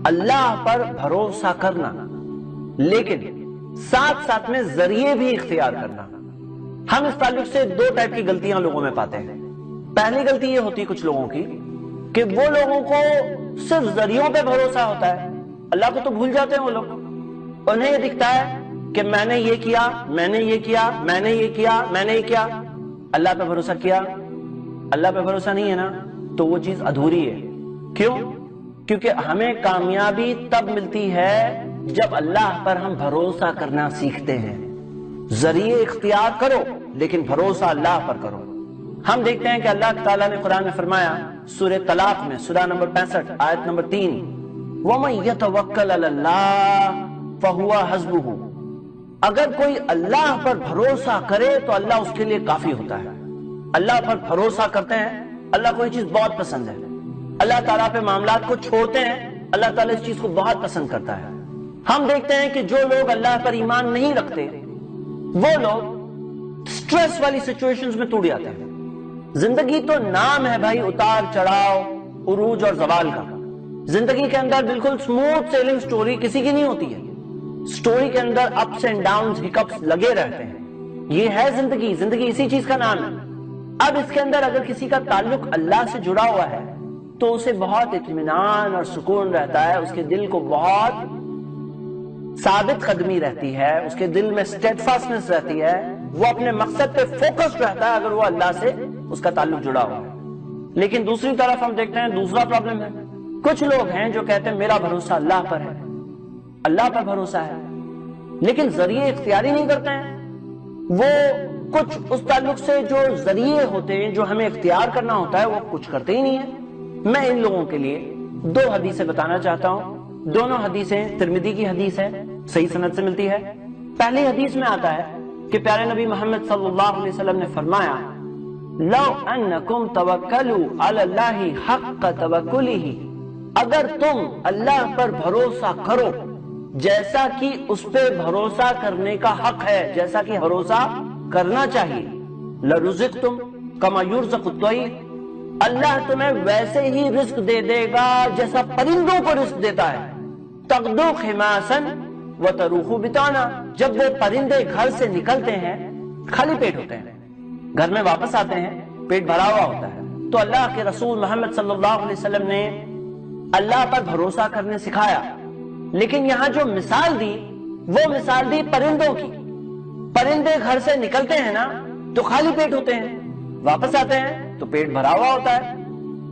اللہ پر بھروسہ کرنا، لیکن ساتھ ساتھ میں ذریعے بھی اختیار کرنا۔ ہم اس تعلق سے دو ٹائپ کی غلطیاں لوگوں میں پاتے ہیں۔ پہلی غلطی یہ ہوتی ہے کچھ لوگوں کی کہ وہ لوگوں کو صرف ذریعوں پہ بھروسہ ہوتا ہے، اللہ کو تو بھول جاتے ہیں وہ لوگ۔ انہیں یہ دکھتا ہے کہ میں نے یہ کیا، میں نے یہ کیا، میں نے یہ کیا، میں نے یہ کیا، اللہ پہ بھروسہ کیا۔ اللہ پہ بھروسہ نہیں ہے نا تو وہ چیز ادھوری ہے۔ کیوں؟ کیونکہ ہمیں کامیابی تب ملتی ہے جب اللہ پر ہم بھروسہ کرنا سیکھتے ہیں۔ ذریعے اختیار کرو لیکن بھروسہ اللہ پر کرو۔ ہم دیکھتے ہیں کہ اللہ تعالیٰ نے قرآن میں فرمایا سورہ طلاق میں، سورہ نمبر 65 آیت نمبر 3، وَمَن يَتَوَكَّلْ عَلَى اللَّهِ فَهُوَ حَسْبُهُ، اگر کوئی اللہ پر بھروسہ کرے تو اللہ اس کے لیے کافی ہوتا ہے۔ اللہ پر بھروسہ کرتے ہیں، اللہ کو یہ چیز بہت پسند ہے۔ اللہ تعالیٰ پہ معاملات کو چھوڑتے ہیں، اللہ تعالیٰ اس چیز کو بہت پسند کرتا ہے۔ ہم دیکھتے ہیں کہ جو لوگ اللہ پر ایمان نہیں رکھتے وہ لوگ سٹریس والی سچویشنز میں ٹوٹ جاتے ہیں۔ زندگی تو نام ہے بھائی اتار چڑھاؤ، عروج اور زوال کا۔ زندگی کے اندر بالکل سموتھ سیلنگ سٹوری کسی کی نہیں ہوتی ہے۔ سٹوری کے اندر اپس اینڈ ڈاؤنز، ہکپس لگے رہتے ہیں۔ یہ ہے زندگی، زندگی اسی چیز کا نام ہے۔ اب اس کے اندر اگر کسی کا تعلق اللہ سے جڑا ہوا ہے تو اسے بہت اطمینان اور سکون رہتا ہے، اس کے دل کو بہت ثابت قدمی رہتی ہے، اس کے دل میں اسٹیڈفاسٹنس رہتی ہے، وہ اپنے مقصد پہ فوکس رہتا ہے اگر وہ اللہ سے اس کا تعلق جڑا ہوا ہے۔ لیکن دوسری طرف ہم دیکھتے ہیں دوسرا پرابلم ہے، کچھ لوگ ہیں جو کہتے ہیں میرا بھروسہ اللہ پر ہے، اللہ پر بھروسہ ہے، لیکن ذریعے اختیاری نہیں کرتے ہیں۔ وہ کچھ اس تعلق سے جو ذریعے ہوتے ہیں جو ہمیں اختیار کرنا ہوتا ہے وہ کچھ کرتے ہی نہیں ہیں۔ میں ان لوگوں کے لیے دو حدیثیں بتانا چاہتا ہوں۔ دونوں حدیثیں ترمذی کی حدیث ہے، صحیح سند سے ملتی ہے۔ پہلی حدیث میں آتا ہے کہ پیارے نبی محمد صلی اللہ علیہ وسلم نے فرمایا لو انکم توکلوا علی اللہ حق توکلہ، اگر تم اللہ پر بھروسہ کرو جیسا کہ اس پہ بھروسہ کرنے کا حق ہے، جیسا کہ بھروسہ کرنا چاہیے، لرزقتم کما یرزق الطیر، اللہ تمہیں ویسے ہی رزق دے دے گا جیسا پرندوں کو رزق دیتا ہے، تغدو خماسا وتروح بطانا، جب وہ پرندے گھر سے نکلتے ہیں خالی پیٹ ہوتے ہیں، گھر میں واپس آتے ہیں پیٹ بھرا ہوا ہوتا ہے۔ تو اللہ کے رسول محمد صلی اللہ علیہ وسلم نے اللہ پر بھروسہ کرنے سکھایا، لیکن یہاں جو مثال دی وہ مثال دی پرندوں کی۔ پرندے گھر سے نکلتے ہیں نا تو خالی پیٹ ہوتے ہیں، واپس آتے ہیں تو پیٹ بھرا ہوا ہوتا ہے۔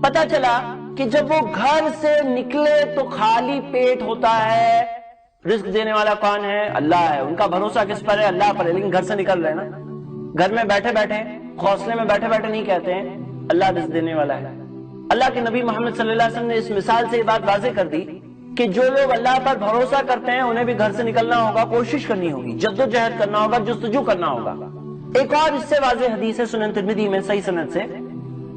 پتہ چلا کہ جب وہ گھر سے نکلے تو خالی پیٹ ہوتا ہے، رزق دینے والا کون ہے؟ اللہ ہے۔ ان کا بھروسہ کس پر ہے؟ اللہ پر ہے، لیکن گھر سے نکل رہے نا، گھر میں بیٹھے بیٹھے گھونسلے میں بیٹھے بیٹھے نہیں کہتے ہیں اللہ رزق دینے والا ہے۔ اللہ کے نبی محمد صلی اللہ علیہ وسلم نے اس مثال سے یہ بات واضح کر دی کہ جو لوگ اللہ پر بھروسہ کرتے ہیں انہیں بھی گھر سے نکلنا ہوگا، کوشش کرنی ہوگی، جدوجہد کرنا ہوگا، جستجو کرنا ہوگا۔ ایک اور اس سے واضح حدیث ہے سنن ترمذی میں صحیح سند سے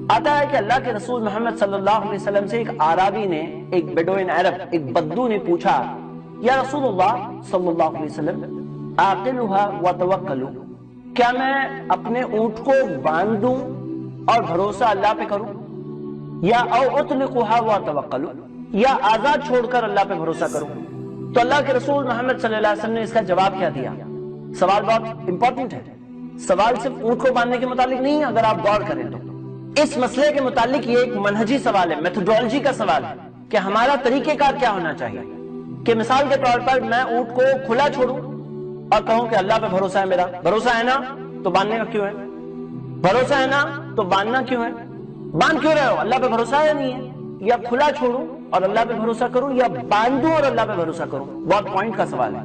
آتا ہے کہ اللہ کے رسول محمد صلی اللہ علیہ وسلم سے ایک عربی نے، ایک بیڈوئن عرب، ایک بدو نے پوچھا یا رسول اللہ صلی اللہ علیہ وسلم آقلھا وتوکلوا، کیا میں اپنے اونٹ کو باندھ دوں اور بھروسہ اللہ پہ کروں، یا او اطلقھا وتوکلوا، یا آزاد چھوڑ کر اللہ پہ بھروسہ کروں؟ تو اللہ کے رسول محمد صلی اللہ علیہ وسلم نے اس کا جواب کیا دیا؟ سوال بہت امپورٹنٹ ہے، سوال صرف اونٹ کو باندھنے کے متعلق نہیں ہے، اگر آپ غور کریں تو اس مسئلے کے متعلق یہ ایک منہجی سوال ہے، میتھڈولوجی کا سوال ہے کہ ہمارا طریقہ کار کیا ہونا چاہیے۔ کہ مثال کے طور پر میں اونٹ کو کھلا چھوڑوں اور کہوں کہ اللہ پہ بھروسہ ہے، میرا بھروسہ ہے نا تو باندھنے کا کیوں ہے؟ بھروسہ ہے نا تو باندھنا کیوں ہے؟ باندھ کیوں رہے ہو؟ اللہ پہ بھروسہ ہے نہیں ہے؟ یا کھلا چھوڑوں اور اللہ پہ بھروسہ کروں، یا باندھوں اور اللہ پہ بھروسہ کروں؟ بہت پوائنٹ کا سوال ہے۔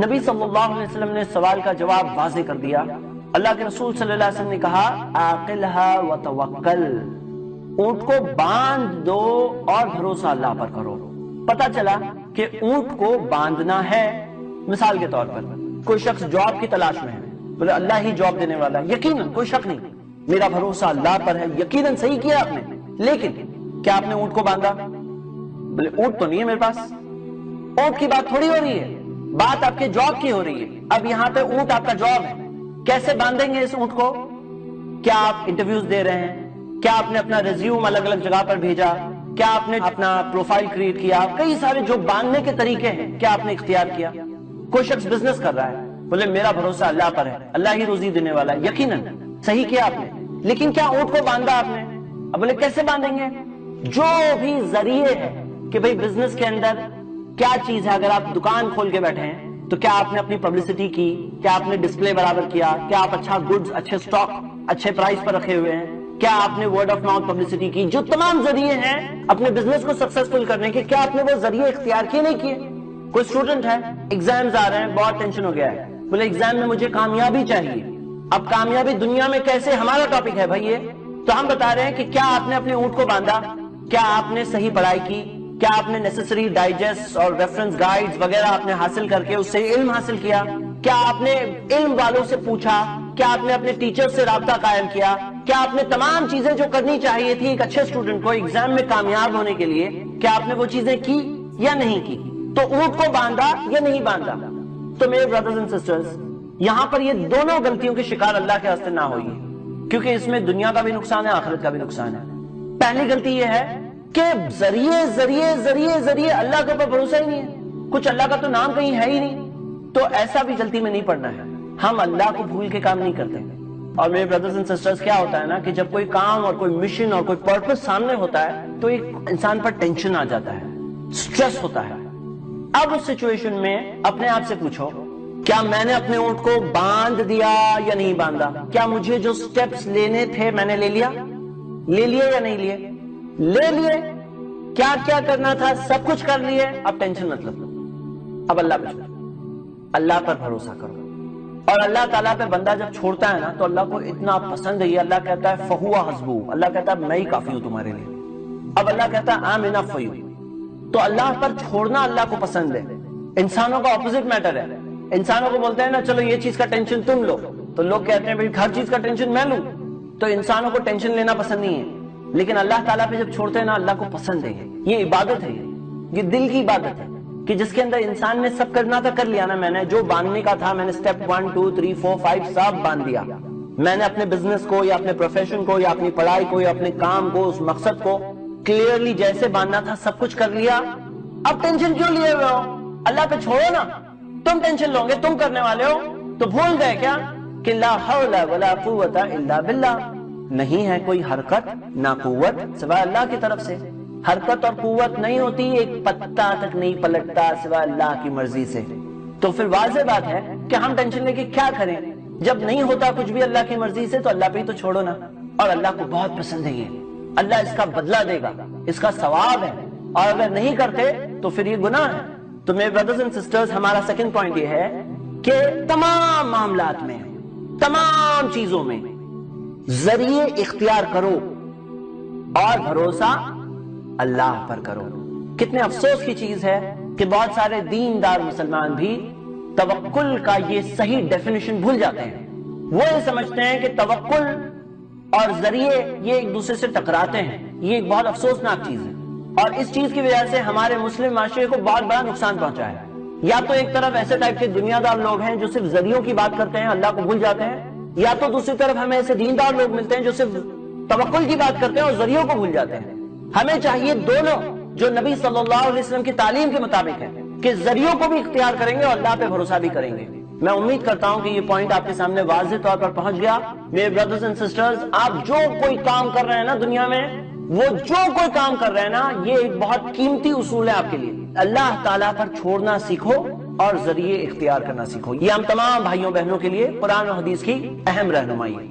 نبی صلی اللہ علیہ وسلم نے سوال کا جواب واضح کر دیا۔ اللہ کے رسول صلی اللہ علیہ وسلم نے کہا عاقلھا وتوکل، اونٹ کو باندھ دو اور بھروسہ اللہ پر کرو۔ پتہ چلا کہ اونٹ کو باندھنا ہے۔ مثال کے طور پر کوئی شخص جاب کی تلاش میں ہے، بولے اللہ ہی جاب دینے والا ہے، یقیناً کوئی شک نہیں، میرا بھروسہ اللہ پر ہے، یقیناً صحیح کیا آپ نے، لیکن کیا آپ نے اونٹ کو باندھا؟ بولے اونٹ تو نہیں ہے میرے پاس۔ اونٹ کی بات تھوڑی ہو رہی ہے، بات آپ کے جاب کی ہو رہی ہے۔ اب یہاں پہ اونٹ آپ کا جاب ہے، کیسے باندھیں گے اس اونٹ کو؟ کیا آپ انٹرویوز دے رہے ہیں؟ کیا آپ نے اپنا ریزیوم الگ الگ جگہ پر بھیجا؟ کیا آپ نے اپنا پروفائل کریٹ کیا؟ کئی سارے جو باندھنے کے طریقے ہیں کیا آپ نے اختیار کیا؟ کوئی شخص بزنس کر رہا ہے، بولے میرا بھروسہ اللہ پر ہے، اللہ ہی روزی دینے والا ہے، یقیناً صحیح کیا آپ نے، لیکن کیا اونٹ کو باندھا آپ نے؟ اب بولے کیسے باندھیں گے؟ جو بھی ذریعے ہے کہ بھئی بزنس کے اندر کیا چیز ہے، اگر آپ دکان کھول کے بیٹھے ہیں تو کیا آپ نے اپنی پبلسٹی کی؟ کیا آپ نے ڈسپلے برابر کیا؟ کیا آپ اچھا گڈز، اچھے سٹاک اچھے پرائس پر رکھے ہوئے ہیں؟ کیا آپ نے ورڈ آف ماؤتھ پبلسٹی کی؟ جو تمام ذریعے ہیں اپنے بزنس کو سکسسفل کرنے کے، کیا آپ نے وہ ذریعے اختیار کیے نہیں کیے؟ کوئی اسٹوڈنٹ ہے، ایگزامز آ رہے ہیں، بہت ٹینشن ہو گیا ہے، بولے ایگزام میں مجھے کامیابی چاہیے۔ اب کامیابی دنیا میں کیسے، ہمارا ٹاپک ہے بھائی یہ، تو ہم بتا رہے ہیں کہ کیا آپ نے اپنے اونٹ کو باندھا؟ کیا آپ نے صحیح پڑھائی کی؟ کیا آپ نے نیسیسری ڈائجسٹ اور ریفرنس گائیڈز وغیرہ آپ نے حاصل کر کے اس سے علم حاصل کیا؟ کیا آپ نے علم والوں سے پوچھا؟ کیا آپ نے اپنے ٹیچر سے رابطہ قائم کیا؟ کیا آپ نے تمام چیزیں جو کرنی چاہیے تھی ایک اچھے اسٹوڈنٹ کو ایگزام میں کامیاب ہونے کے لیے، کیا آپ نے وہ چیزیں کی یا نہیں کی؟ تو اونٹ کو باندھا یا نہیں باندھا؟ تو میرے برادرز اینڈ سسٹرز، یہاں پر یہ دونوں غلطیوں کے شکار اللہ کے واسطے نہ ہوئیے، کیونکہ اس میں دنیا کا بھی نقصان ہے، آخرت کا بھی نقصان ہے۔ پہلی غلطی یہ ہے کہ ذریعے اللہ کے اوپر بھروسہ ہی نہیں ہے، کچھ اللہ کا تو نام کہیں ہے ہی نہیں، تو ایسا بھی غلطی میں نہیں پڑنا ہے۔ ہم اللہ کو بھول کے کام نہیں کرتے۔ اور میرے برادرز اینڈ سسٹرز، کیا ہوتا ہے نا کہ جب کوئی کام اور کوئی مشن اور کوئی پرپس سامنے ہوتا ہے تو ایک انسان پر ٹینشن آ جاتا ہے، سٹریس ہوتا ہے۔ اب اس سچویشن میں اپنے آپ سے پوچھو، کیا میں نے اپنے اونٹ کو باندھ دیا یا نہیں باندھا؟ کیا مجھے جو سٹیپس لینے تھے میں نے لے لیے یا نہیں لیے؟ لے لیے۔ کیا کیا کرنا تھا سب کچھ کر لیے، اب ٹینشن مت لو، اب اللہ پہ چھوڑو، اللہ پر بھروسہ کرو۔ اور اللہ تعالیٰ پہ بندہ جب چھوڑتا ہے نا تو اللہ کو اتنا پسند ہے، اللہ کہتا ہے فہو حسبو، اللہ کہتا ہے میں ہی کافی ہوں تمہارے لیے۔ اب اللہ کہتا ہے آم انف فار یو، تو اللہ پر چھوڑنا اللہ کو پسند ہے۔ انسانوں کا اپوزٹ میٹر ہے، انسانوں کو بولتے ہیں نا چلو یہ چیز کا ٹینشن تم لو، تو لوگ کہتے ہیں بھئی ہر چیز کا ٹینشن میں لوں، تو انسانوں کو ٹینشن لینا پسند نہیں ہے۔ لیکن اللہ تعالیٰ پہ جب چھوڑتے ہیں نا اللہ کو پسند ہے، یہ عبادت ہے، یہ دل کی عبادت ہے کہ جس کے اندر انسان نے سب کرنا تھا کر لیا نا، میں نے جو باندھنے کا تھا میں نے سٹیپ 1 2 3 4 5 سب باندھ دیا۔ میں نے اپنے بزنس کو یا اپنے پروفیشن کو یا اپنی پڑھائی کو یا اپنے کام کو، اس مقصد کو کلیئرلی جیسے باندھنا تھا سب کچھ کر لیا۔ اب ٹینشن کیوں لیے ہوئے ہو؟ اللہ پہ چھوڑو نا، تم ٹینشن لو گے، تم کرنے والے ہو، تو بھول گئے کیا کہ لا حول ولا قوت الا باللہ، نہیں ہے کوئی حرکت نہ قوت سوائے اللہ کی طرف سے۔ حرکت اور قوت نہیں ہوتی، ایک پتا تک نہیں پلٹتا سوائے اللہ کی مرضی سے۔ تو پھر واضح بات ہے کہ ہم ٹینشن لے کے کیا کریں؟ جب نہیں ہوتا کچھ بھی اللہ کی مرضی سے تو اللہ پہ ہی تو چھوڑو نا۔ اور اللہ کو بہت پسند ہے یہ، اللہ اس کا بدلہ دے گا، اس کا ثواب ہے، اور اگر نہیں کرتے تو پھر یہ گناہ ہے۔ تو میرے برادرز اینڈ سسٹرز، ہمارا سیکنڈ پوائنٹ یہ ہے کہ تمام معاملات میں، تمام چیزوں میں ذریعے اختیار کرو اور بھروسہ اللہ پر کرو۔ کتنے افسوس کی چیز ہے کہ بہت سارے دیندار مسلمان بھی توکل کا یہ صحیح ڈیفینیشن بھول جاتے ہیں۔ وہ یہ سمجھتے ہیں کہ توکل اور ذریعے یہ ایک دوسرے سے ٹکراتے ہیں، یہ ایک بہت افسوسناک چیز ہے، اور اس چیز کی وجہ سے ہمارے مسلم معاشرے کو بہت بڑا نقصان پہنچا ہے۔ یا تو ایک طرف ایسے ٹائپ کے دنیا دار لوگ ہیں جو صرف ذریعوں کی بات کرتے ہیں، اللہ کو بھول جاتے ہیں، یا تو دوسری طرف ہمیں ایسے دیندار لوگ ملتے ہیں جو صرف توکل کی بات کرتے ہیں اور ذریعوں کو بھول جاتے ہیں۔ ہمیں چاہیے دونوں، جو نبی صلی اللہ علیہ وسلم کی تعلیم کے مطابق ہے، کہ ذریعوں کو بھی اختیار کریں گے اور اللہ پہ بھروسہ بھی کریں گے۔ میں امید کرتا ہوں کہ یہ پوائنٹ آپ کے سامنے واضح طور پر پہنچ گیا۔ میرے برادرز اینڈ سسٹرز، آپ جو کوئی کام کر رہے ہیں نا دنیا میں، وہ جو کوئی کام کر رہے ہیں نا، یہ ایک بہت قیمتی اصول ہے آپ کے لیے۔ اللہ تعالیٰ پر چھوڑنا سیکھو اور ذریعے اختیار کرنا سیکھو۔ یہ ہم تمام بھائیوں بہنوں کے لیے قرآن و حدیث کی اہم رہنمائی ہے۔